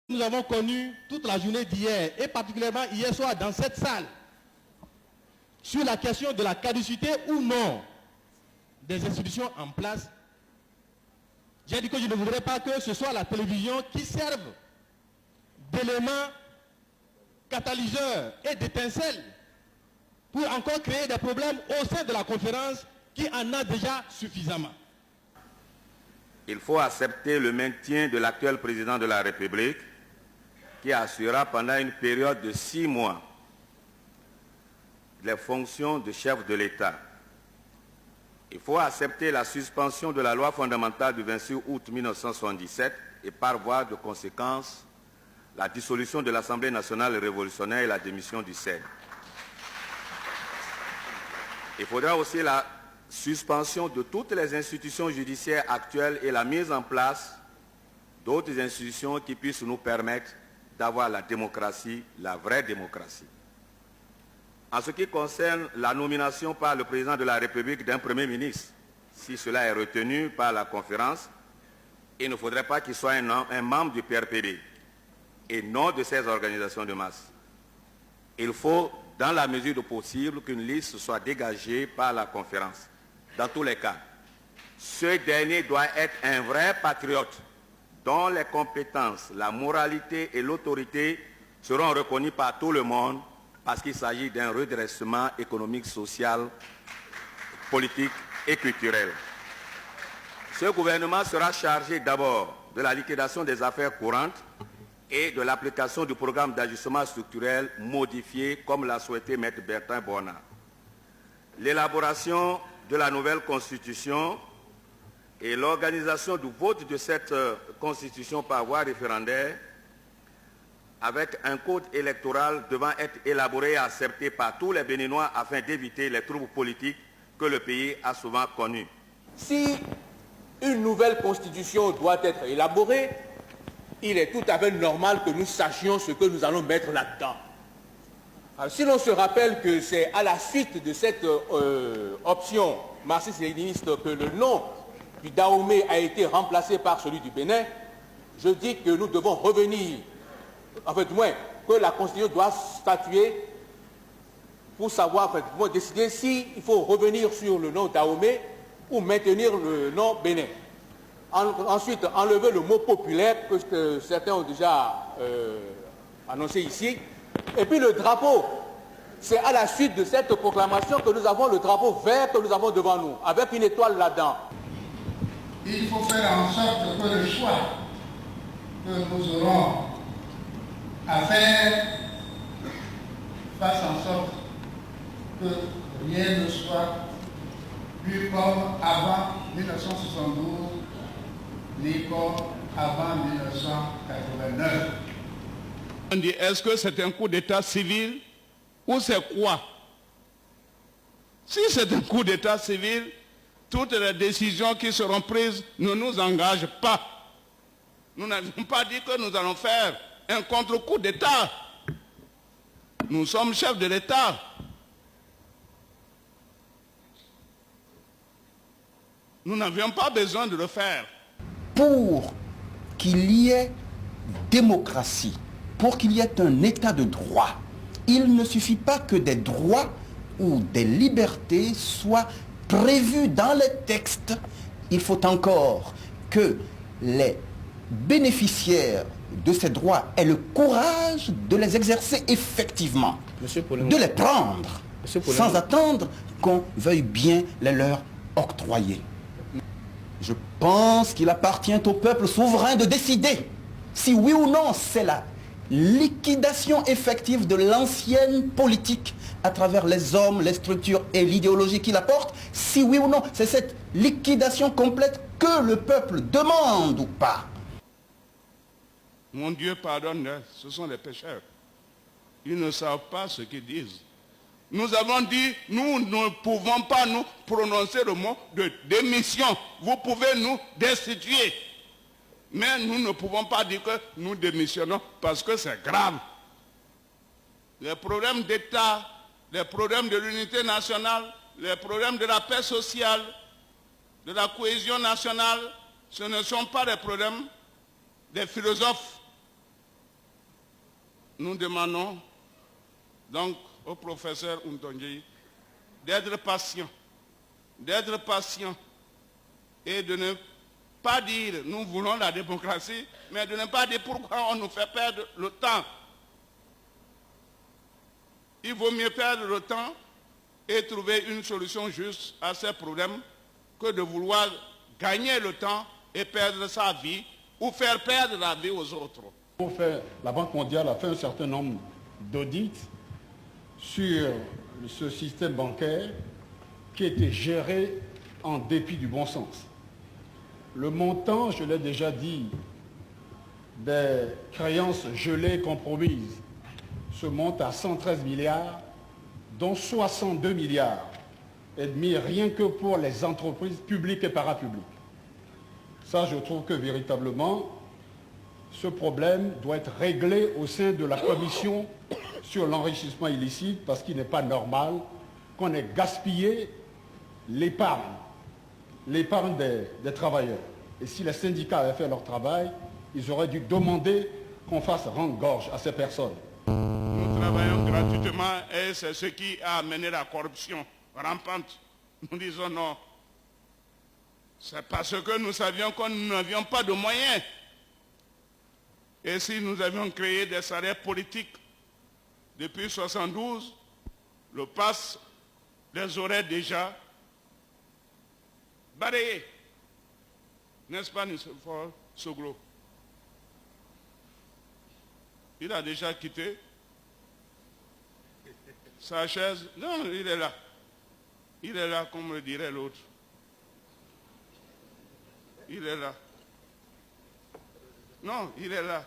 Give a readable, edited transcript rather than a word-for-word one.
Nous avons connu toute la journée d'hier, et particulièrement hier soir dans cette salle, sur la question de la caducité ou non des institutions en place. J'ai dit que je ne voudrais pas que ce soit la télévision qui serve d'élément catalyseur et d'étincelle pour encore créer des problèmes au sein de la conférence qui en a déjà suffisamment. Il faut accepter le maintien de l'actuel président de la République qui assurera pendant une période de 6 mois les fonctions de chef de l'État. Il faut accepter la suspension de la loi fondamentale du 26 août 1977 et par voie de conséquence la dissolution de l'Assemblée nationale révolutionnaire et la démission du Sénat. Il faudra aussi la suspension de toutes les institutions judiciaires actuelles et la mise en place d'autres institutions qui puissent nous permettre d'avoir la démocratie, la vraie démocratie. En ce qui concerne la nomination par le président de la République d'un Premier ministre, si cela est retenu par la conférence, il ne faudrait pas qu'il soit un membre du PRPD et non de ces organisations de masse. Il faut, dans la mesure du possible, qu'une liste soit dégagée par la conférence. Dans tous les cas, ce dernier doit être un vrai patriote dont les compétences, la moralité et l'autorité seront reconnues par tout le monde parce qu'il s'agit d'un redressement économique, social, politique et culturel. Ce gouvernement sera chargé d'abord de la liquidation des affaires courantes et de l'application du programme d'ajustement structurel modifié comme l'a souhaité M. Bertin Bornand. L'élaboration de la nouvelle constitution et l'organisation du vote de cette constitution par voie référendaire avec un code électoral devant être élaboré et accepté par tous les Béninois afin d'éviter les troubles politiques que le pays a souvent connus. Si une nouvelle constitution doit être élaborée, il est tout à fait normal que nous sachions ce que nous allons mettre là-dedans. Si l'on se rappelle que c'est à la suite de cette option marxiste-léniniste que le nom du Dahomey a été remplacé par celui du Bénin, je dis que nous devons revenir, en fait, du moins, que la Constitution doit statuer pour savoir, en fait, pour décider s'il faut revenir sur le nom Dahomey ou maintenir le nom Bénin. Ensuite, enlever le mot populaire, que certains ont déjà annoncé ici. Et puis le drapeau, c'est à la suite de cette proclamation que nous avons le drapeau vert que nous avons devant nous, avec une étoile là-dedans. Il faut faire en sorte que le choix que nous aurons à faire fasse en sorte que rien ne soit plus comme avant 1972, ni comme avant 1989. On dit, est-ce que c'est un coup d'état civil ou c'est quoi? Si c'est un coup d'état civil, toutes les décisions qui seront prises ne nous engagent pas. Nous n'avons pas dit que nous allons faire un contre-coup d'état. Nous sommes chefs de l'État. Nous n'avions pas besoin de le faire. Pour qu'il y ait démocratie, pour qu'il y ait un état de droit, il ne suffit pas que des droits ou des libertés soient prévus dans les textes. Il faut encore que les bénéficiaires de ces droits aient le courage de les exercer effectivement, de les prendre, sans attendre qu'on veuille bien les leur octroyer. Je pense qu'il appartient au peuple souverain de décider si oui ou non c'est la liquidation effective de l'ancienne politique à travers les hommes, les structures et l'idéologie qui la portent, si oui ou non c'est cette liquidation complète que le peuple demande ou pas. Mon Dieu pardonne, ce sont les pécheurs. Ils ne savent pas ce qu'ils disent. Nous avons dit, nous ne pouvons pas nous prononcer le mot de démission. Vous pouvez nous destituer. Mais nous ne pouvons pas dire que nous démissionnons parce que c'est grave. Les problèmes d'État, les problèmes de l'unité nationale, les problèmes de la paix sociale, de la cohésion nationale, ce ne sont pas des problèmes des philosophes. nous demandons donc au professeur Ntonji d'être patient et de ne pas dire nous voulons la démocratie, mais de ne pas dire pourquoi on nous fait perdre le temps. Il vaut mieux perdre le temps et trouver une solution juste à ces problèmes que de vouloir gagner le temps et perdre sa vie ou faire perdre la vie aux autres. La Banque mondiale a fait un certain nombre d'audits sur ce système bancaire qui était géré en dépit du bon sens. Le montant, je l'ai déjà dit, des créances gelées compromises se monte à 113 milliards, dont 62 milliards et demi rien que pour les entreprises publiques et parapubliques. Ça, je trouve que véritablement, ce problème doit être réglé au sein de la commission sur l'enrichissement illicite, parce qu'il n'est pas normal qu'on ait gaspillé l'épargne des travailleurs. Et si les syndicats avaient fait leur travail, ils auraient dû demander qu'on fasse rendre gorge à ces personnes. Nous travaillons gratuitement et c'est ce qui a amené la corruption rampante. Nous disons non. C'est parce que nous savions que nous n'avions pas de moyens. Et si nous avions créé des salaires politiques depuis 1972, le PAS les aurait déjà balayés. N'est-ce pas, Nicéphore Soglo? Il a déjà quitté sa chaise. Non, il est là. Il est là, comme le dirait l'autre. Il est là. Non, il est là.